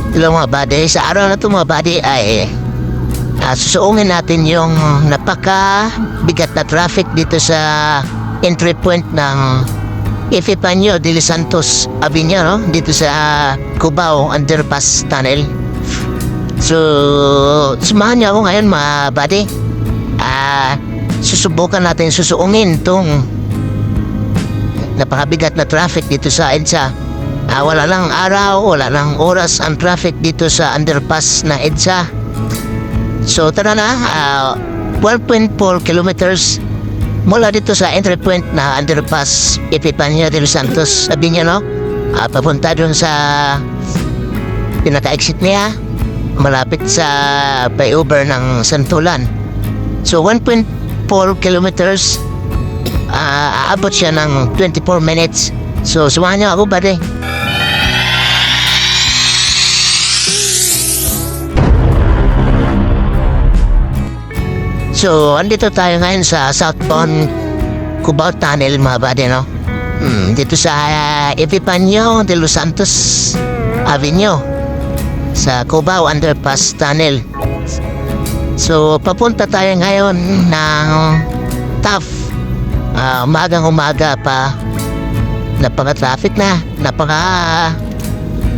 Hello mga buddy, sa araw na ito mga buddy ay susuungin natin yung napaka-bigat na traffic dito sa entry point ng Epifanio de los Santos Avenue, no? Dito sa Cubao Underpass Tunnel. So, samahan niyo ako ngayon mga buddy. Susubukan natin susuungin itong napakabigat na traffic dito sa EDSA. Wala lang araw, wala lang oras ang traffic dito sa underpass na EDSA. So tara na, 1.4 kilometers mula dito sa entry point na underpass Epifanio de los Santos Avenue, no? Papunta dun sa pinaka-exit niya, malapit sa flyover ng Santulan. So 1.4 kilometers, aabot siya ng 24 minutes. So sumahan niyo ako, buddy. So, andito tayo ngayon sa southbound Cubao Tunnel mga buddy, no? Dito sa Epifanio de los Santos Avenue sa Cubao Underpass Tunnel. So, papunta tayo ngayon ng TAF. Umagang-umaga pa. Napaka-traffic na.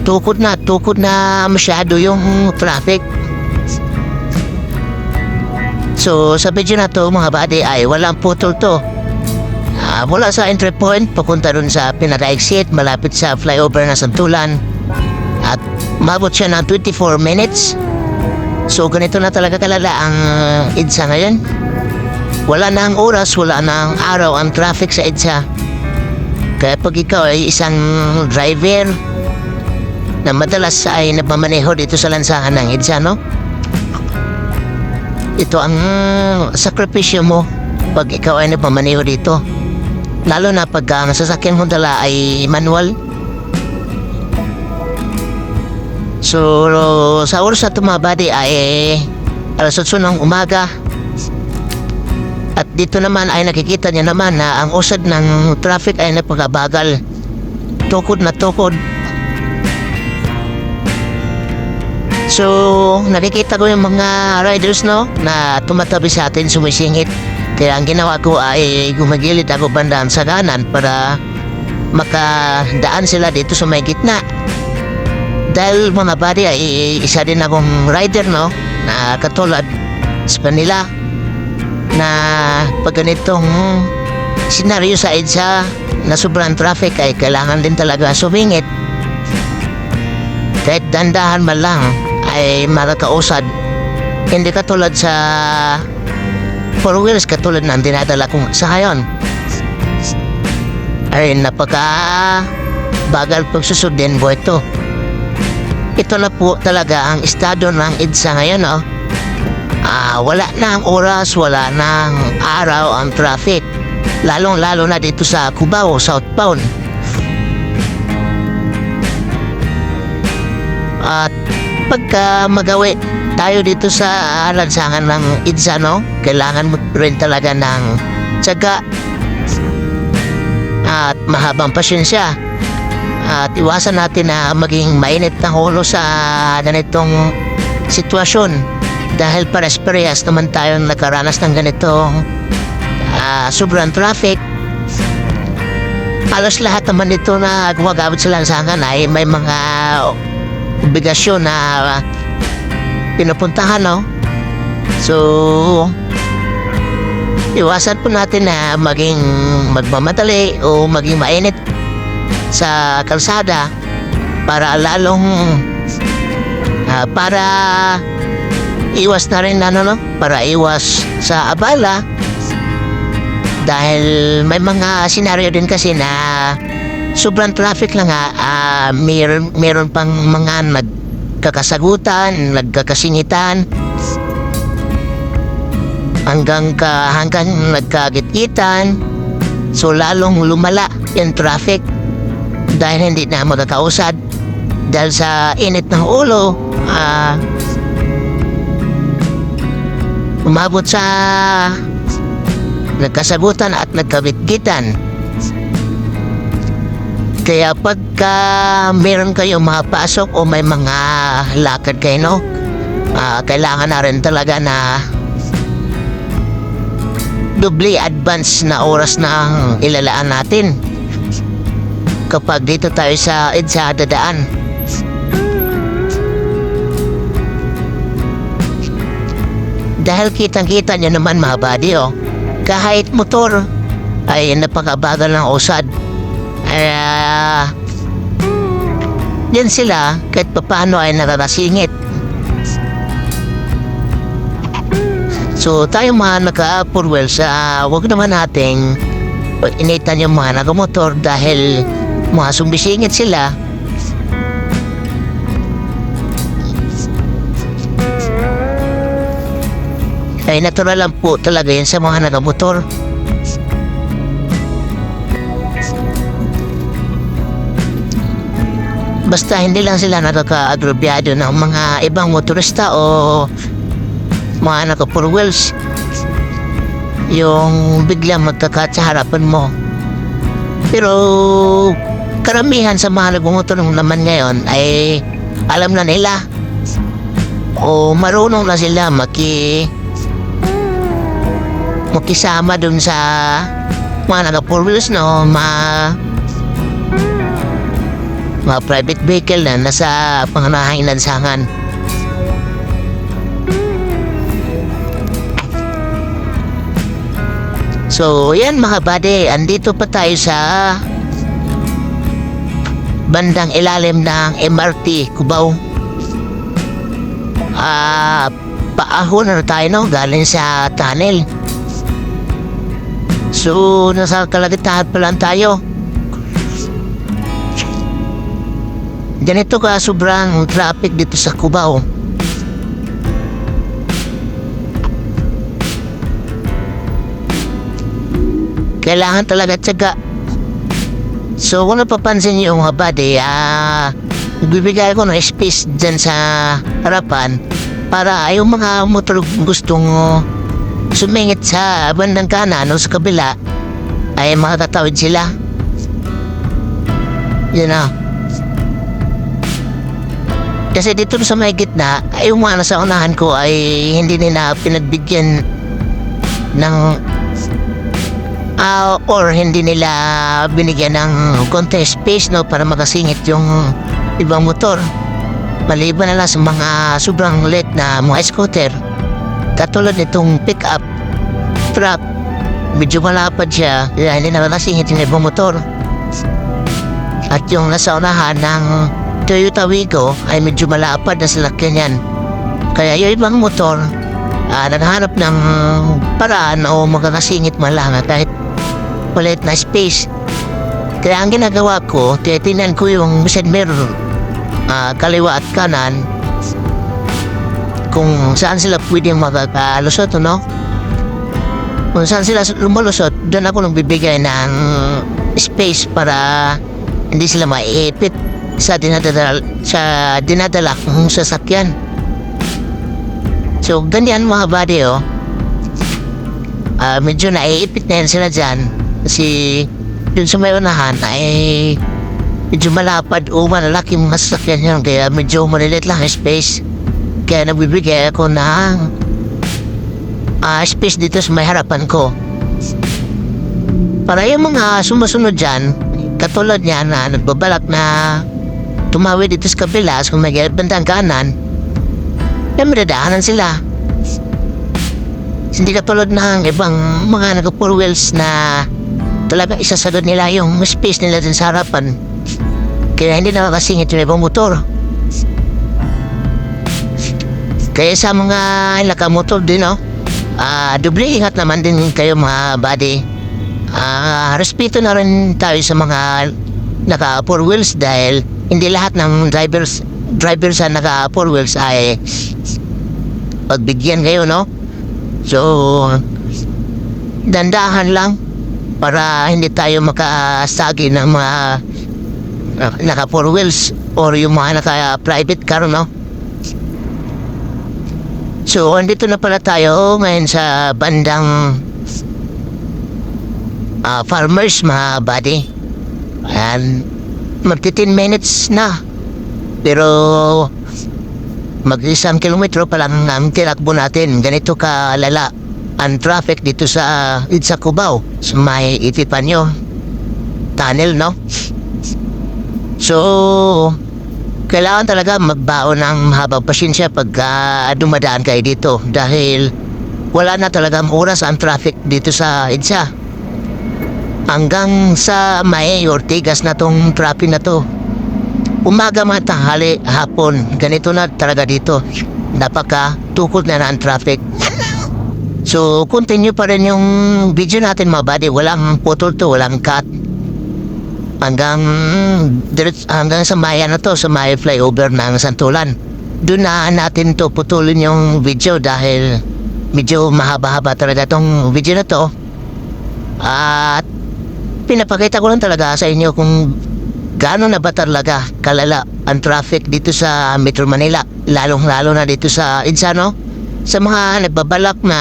Tukod na masyado yung traffic. So, sa video na to mga buddy ay walang putol to. Mula sa entry point, papunta dun sa pinaka-exit, malapit sa flyover na Santulan. At mabot siya ng 24 minutes. So, ganito na talaga kalala ang EDSA ngayon. Wala na ang oras, wala na ang araw ang traffic sa EDSA. Kaya pag ikaw ay isang driver na madalas ay nagmamaneho dito sa lansangan ng EDSA, no? Ito ang sakripisyo mo pag ikaw ay nagmamaneho dito. Lalo na pag ang sasakyan mo dala ay manual. So, sa oras na ito mga buddy ay alas 8 ng umaga. At dito naman ay nakikita niya naman na ang usad ng traffic ay napakabagal. Tukod na tukod. So, nakikita ko yung mga riders, no, na tumatabi sa atin, sumisingit. Kaya ang ginawa ko ay gumagilid ako bandang sa kanan para makadaan sila dito sa may gitna. Dahil mga buddy ay isa din akong rider, no, na katulad sa kanila na pag ganitong senaryo sa EDSA na sobrang traffic ay kailangan din talaga sumingit. Kahit dandahan man lang ay makakausad. Hindi katulad sa 4 wheels katulad ng dinadala kong sakayon. Ay napaka bagal pagsusundin po ito. Ito na po talaga ang estado ng EDSA ngayon, no? Wala na ang oras, wala na ang araw ang traffic. Lalong-lalo na dito sa Cubao, southbound. At pagka magawi tayo dito sa lansangan ng EDSA, no, kailangan mo rin talaga ng tiyaga at mahabang pasyensya. At iwasan natin na maging mainit ng ulo sa ganitong sitwasyon. Dahil pares-parehas naman tayong nakaranas ng ganitong sobrang traffic. Halos lahat naman ito na gumagamit sa lansangan ay may mga obligasyon na pinupuntahan, no? So, iwasan po natin na maging magmamadali o maging mainit sa kalsada para lalong para iwas na rin para iwas sa abala. Dahil may mga senaryo din kasi na sobrang traffic lang meron pang mga nagkakasagutan, nagkakasingitan hanggang nagkagit-gitan. So lalong lumala yung traffic dahil hindi na magkakausad dahil sa init ng ulo. Umabot sa nagkasagutan at nagkabit-gitan. Kaya pagka meron kayong mapasok o may mga lakad kayo, no? Kailangan na rin talaga na doble advance na oras na ilalaan natin kapag dito tayo sa EDSA dadaan. Dahil kitang-kita nyo naman mga buddy, kahit motor ay napakabagal ng usad. Yan sila kahit papaano ay nararasingit. So tayo mga naka-four wheels, wag naman nating initan yung mga nakamotor dahil mga sumbisingit sila. Ay natural lang po talaga yan sa mga nakamotor. Basta hindi lang sila nakaka-agrobyado ng mga ibang motorista o mga naka-four wheels. Yung biglang magkakat sa harapan mo. Pero karamihan sa mga nagmumotor naman ngayon ay alam na nila o marunong na sila makisama dun sa mga naka-four wheels, no? Mga private vehicle na nasa panganahang lansangan. So yan mga buddy, andito pa tayo sa bandang ilalim ng MRT Cubao. Paahon na tayo, no? Galing sa tunnel. So nasa kalagitnaan pa lang tayo. Ganito ka sobrang traffic dito sa Cubao. Kailangan talaga tiyaga. So kung napapansin niyo mga buddy, nagbibigay ko ng space dyan sa harapan para yung mga motor gustong sumingit sa bandang kanan o sa kabila ay makatatawid sila. Yan na. Kasi dito sa may gitna, ay yung mga nasa unahan ko ay hindi nila pinagbigyan ng or hindi nila binigyan ng konti space, no, para makasingit yung ibang motor. Maliban na lang sa mga sobrang late na mga scooter. Katulad nitong pick-up truck, medyo malapad siya kaya hindi na nakasingit yung ibang motor. At yung nasa unahan ng Toyota Wigo ay medyo malapad na salakyan yan. Kaya yung ibang motor naghahanap ng paraan o makakasingit man lang kahit palit na space. Kaya ang ginagawa ko, titingnan ko yung side mirror, kaliwa at kanan, kung saan sila pwedeng makakalusot, no? Kung saan sila lumalusot, doon ako nang bibigay ng space para hindi sila maiipit sa dinadala kong sasakyan. So ganyan mga buddy, medyo naiipit na yan sila dyan kasi dun sa may unahan ay medyo malapad o malalaki mga sasakyan yun, kaya medyo malilit lang space. Kaya nagbibigay ako ng space dito sa may harapan ko para yung mga sumusunod dyan, katulad niya na nagbabalak na tumawid dito sa kabila kung may bandang kanan, ay madadaanan sila. Hindi katulad ng ibang mga naka-four wheels na talaga isasagad nila yung space nila din sa harapan, kaya hindi nakakasingit yung ibang motor. Kaya sa mga nakamotor din, doble ingat naman din kayo mga buddy. Respeto na rin tayo sa mga naka-four wheels dahil hindi lahat ng drivers sa naka-four wheels ay pagbigyan kayo, no? So dandahan lang para hindi tayo makasagi ng mga naka-four wheels or yung mga naka-private car, no? So andito na pala tayo ngayon sa bandang farmers mga buddy. Ayan, magti 10 minutes na. Pero mag-isang kilometro pa lang ang tinakbo natin. Ganito kalala ang traffic dito sa Cubao, sa may Itipanyo tunnel, no? So, kailangan talaga magbaon ng mahabang pasensya pagka dumadaan kayo dito dahil wala na talagang oras ang traffic dito sa EDSA. Hanggang sa may Ortigas na tong traffic na to. Umaga, tanghali, hapon, ganito na talaga dito. Napaka-tukod na ang traffic. So, continue pa rin yung video natin mga buddy. Walang putol to, walang cut. Hanggang sa may sa may flyover ng Santulan. Doon na natin to putulin yung video dahil medyo mahaba-haba talaga tong video na to. At pinapakita ko lang talaga sa inyo kung gaano na ba talaga kalala ang traffic dito sa Metro Manila, lalong-lalo na dito sa EDSA, no? Sa mga nagbabalak na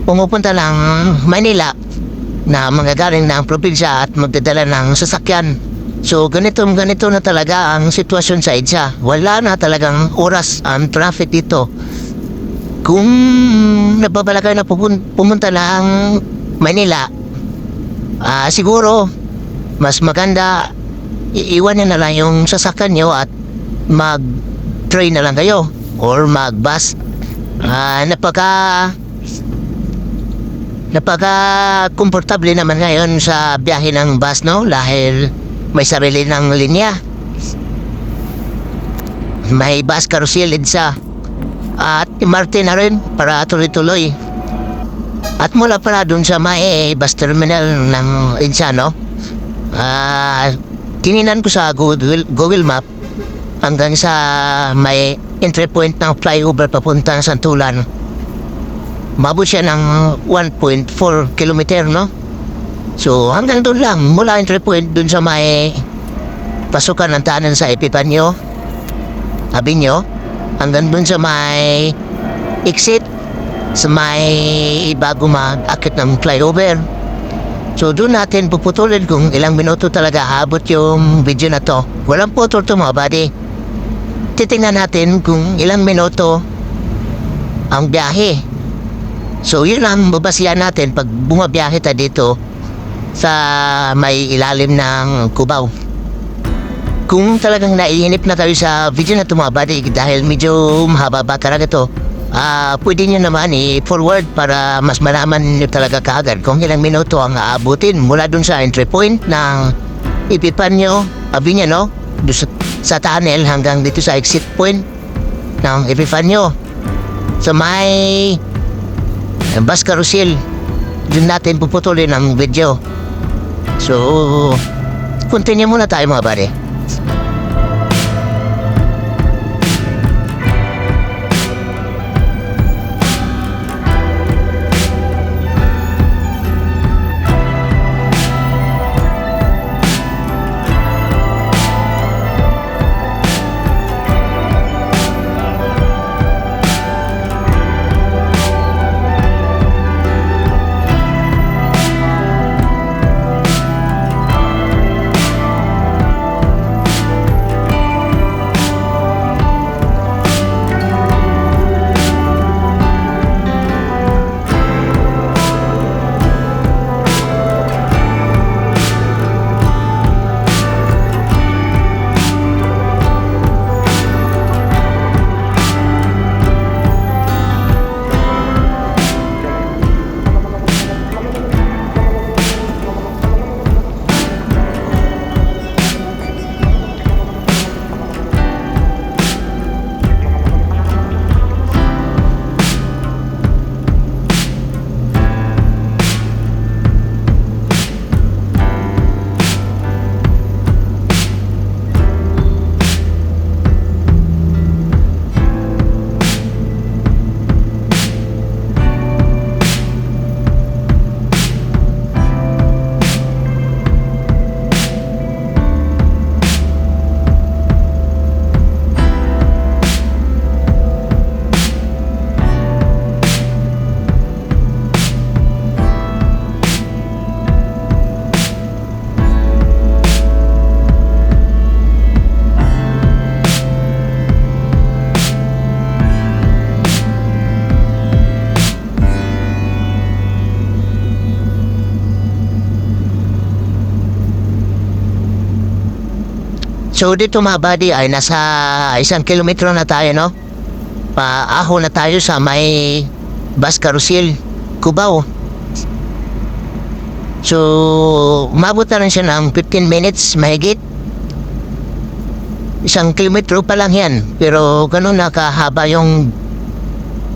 pumupunta ng Manila na mga galing ng probinsya at magdadala ng sasakyan. So ganito na talaga ang sitwasyon sa EDSA. Wala na talagang oras ang traffic dito. Kung nagbabalak kayo na pumunta ng Manila, siguro mas maganda iiwan na lang yung sasakyan nyo at mag-train na lang kayo or mag-bus. Napaka-komportable naman ngayon sa biyahe ng bus, no? Dahil may sarili ng linya. May bus carousel EDSA at MRT na rin para tuloy-tuloy. At mula pala dun sa may bus terminal ng EDSA, no? Tininan ko sa Google Map hanggang sa may entry point ng flyover papunta ng Santulan. Mabot siya ng 1.4 kilometer, no? So hanggang doon lang, mula entry point dun sa may pasukan ng tanan sa Epipanyo, Abinyo, hanggang dun sa may exit sa may bago mag-akit ng flyover. So doon natin puputulin kung ilang minuto talaga abot yung video na to. Walang putol to mga buddy. Titingnan natin kung ilang minuto ang biyahe. So yun ang babasihan natin pag bumabiyahe tayo dito sa may ilalim ng Cubao. Kung talagang naiinip na tayo sa video na to mga buddy dahil medyo mahaba talaga to, pwede nyo naman i-forward para mas malaman nyo talaga kaagad kung ilang minuto ang aabutin mula dun sa entry point ng Epipanyo, Abinya, no? Sa tunnel hanggang dito sa exit point ng Epipanyo. Sa may bus carousel, dun natin puputulin ang video. So, continue muna tayo mga buddy. So dito mga buddy ay nasa 1 kilometro na tayo, no? Paaho na tayo sa may bus carousel, Cubao. So, umabot na rin siya ng 15 minutes, mahigit. 1 kilometro pa lang yan. Pero ganun nakahaba yung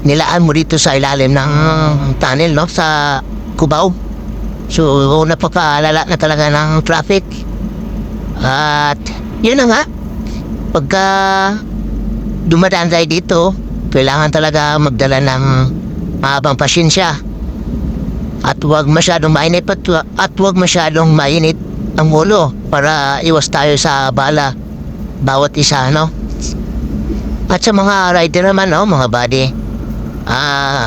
nilaan mo dito sa ilalim ng tunnel, no? Sa Cubao. So, napakalala na talaga ng traffic. At, yun na nga. Pagka dumadaan tayo dito, kailangan talaga magdala ng mahabang pasyensya. At huwag masyadong mainit at huwag masyadong mainit ang ulo para iwas tayo sa bala bawat isa, no? At sa mga rider naman, no, mga buddy,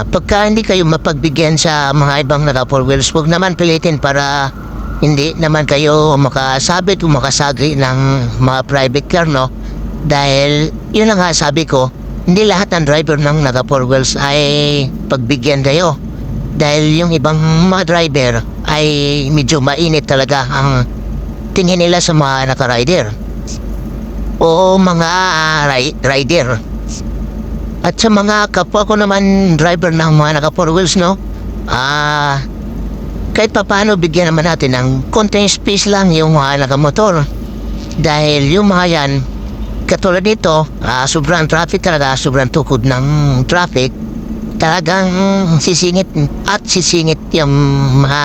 pagka hindi kayo mapagbigyan sa mga ibang naka 4 wheels, huwag naman pilitin para hindi naman kayo makasabit o makasagri ng mga private car, no? Dahil yun ang nga sabi ko, hindi lahat ng driver ng naka 4 wheels ay pagbigyan kayo. Dahil yung ibang mga driver ay medyo mainit talaga ang tingin nila sa mga naka-rider o mga rider. At sa mga kapwa ko naman driver ng mga naka 4 wheels, no? Kahit paano bigyan naman natin ng konting space lang yung mga naka-motor. Dahil yung mga yan, katulad nito, sobrang traffic talaga, sobrang tukod ng traffic. Talagang sisingit yung mga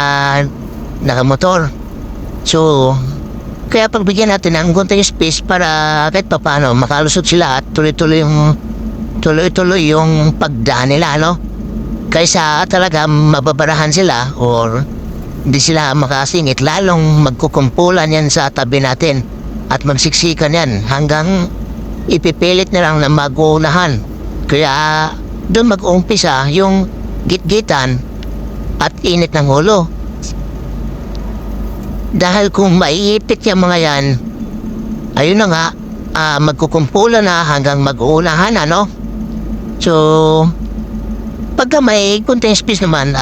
nakamotor. So, kaya pagbigyan natin ng konting space para kahit paano makalusot sila at tuloy-tuloy yung pagdaan nila, no? Kaysa talaga mababarahan sila or hindi sila makasingit, lalong magkukumpulan yan sa tabi natin at magsiksikan yan hanggang ipipilit na lang na mag-uunahan. Kaya doon mag-uumpisa yung gitgitan at init ng ulo. Dahil kung maiipit yung mga yan, ayun na nga, magkukumpulan na hanggang mag-uunahan, ano? So, pagka may konting space naman,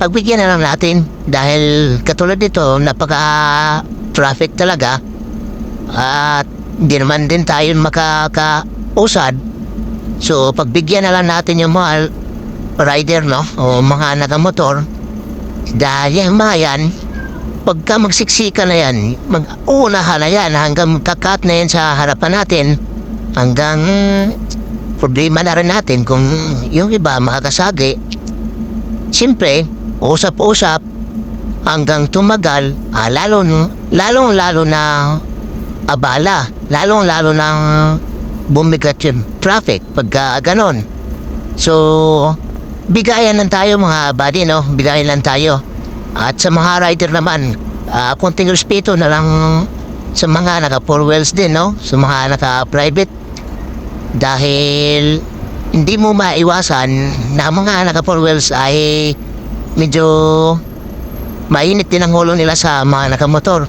pagbigyan na lang natin. Dahil katulad nito, napaka-traffic talaga. At hindi naman din tayo makakausad. So, pagbigyan na lang natin yung mga rider, no? O mga nakamotor. Dahil yung mga yan, pagka magsiksika na yan, mag-uunahan na yan hanggang magkakat na yan sa harapan natin. Hanggang problema na rin natin kung yung iba makakasagi. Siyempre, usap-usap hanggang tumagal, lalong-lalo na abala. Lalong-lalo na bumigat yung traffic pagka ganon. So, bigayan lang tayo mga buddy, no? Bigayan lang tayo. At sa mga rider naman, konting respeto na lang sa mga naka 4 wheels din, no? Sa mga naka private. Dahil hindi mo maiwasan na mga naka 4 wheels ay medyo mainit din ang ulo nila sa mga nakamotor.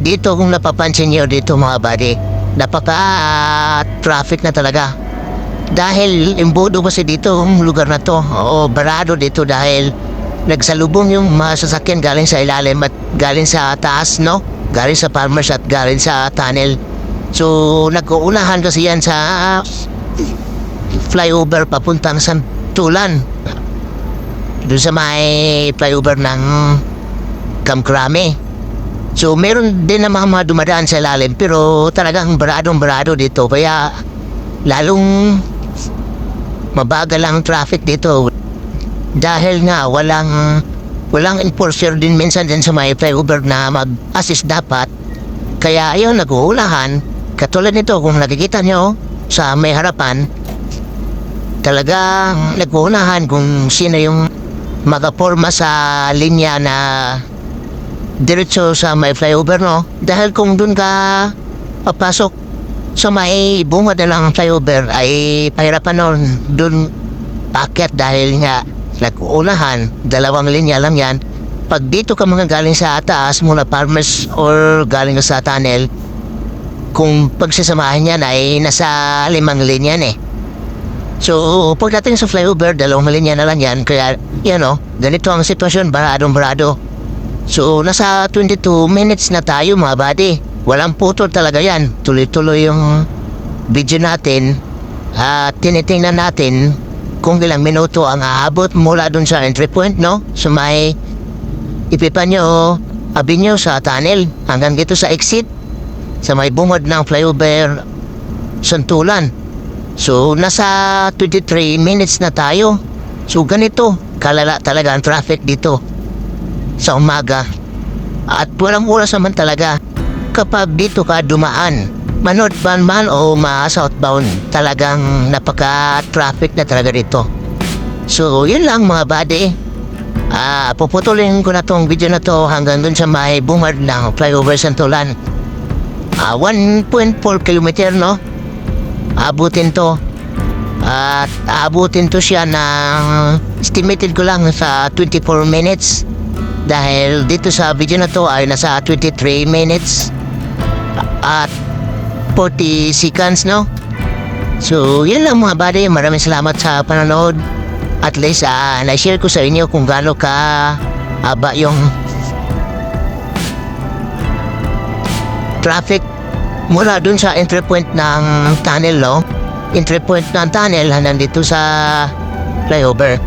dito kung napapansin niyo dito mga buddy, napaka-traffic na talaga. Dahil imbodo kasi dito ang lugar na to. Oo, barado dito dahil nagsalubong yung mga sasakyan galing sa ilalim at galing sa taas, no? Galing sa farmers at galing sa tunnel. So, nag-uunahan kasi yan sa flyover papuntang Santulan. Doon sa may flyover ng Kamkrame. So, meron din na mga dumadaan sa ilalim pero talagang barado dito. Kaya, lalong mabagal ang traffic dito. Dahil nga walang enforcer din minsan din sa may flyover na mag-assist dapat. Kaya ayun, nag-uulahan. Katulad nito kung nakikita nyo sa may harapan, talagang nag-uunahan kung sino yung magaporma sa linya na diretso sa may flyover, no? Dahil kung dun ka papasok sa may bungad na lang flyover ay pahirapan nun dun paket dahil nga nag-uunahan, dalawang linya lang yan. Pag dito ka mga galing sa taas mula farmers or galing ka sa tunnel, kung pagsasamahin yan ay nasa 5 linya eh. So, pagdating sa flyover, dalawang linya na lang yan. Kaya, ganito ang sitwasyon, barado. So, nasa 22 minutes na tayo mga buddy. Walang putol talaga yan. Tuloy-tuloy yung video natin. At tinitingnan natin kung ilang minuto ang aabot mula dun sa entry point, no? So may Epifanio Avenue sa tunnel hanggang dito sa exit sa may bungad ng flyover Santulan. So nasa 23 minutes na tayo. So ganito kalala talaga ang traffic dito sa umaga. At walang oras naman talaga kapag dito ka dumaan. Man-northbound man o ma-southbound, talagang napaka-traffic na talaga dito. So, yun lang mga buddy. Puputulin ko na tong video na to hanggang dun sa may bungad ng flyover Santulan. 1.4 kilometer, no? Abutin to. At abutin to siya ng estimated ko lang sa 24 minutes. Dahil dito sa video na to ay nasa 23 minutes. At 40 seconds, no? So, yun lang mga buddy. Maraming salamat sa panonood. At least, na-share ko sa inyo kung gaano ka haba yung traffic mula dun sa entry point ng tunnel, no? Entry point ng tunnel hanggang dito sa flyover.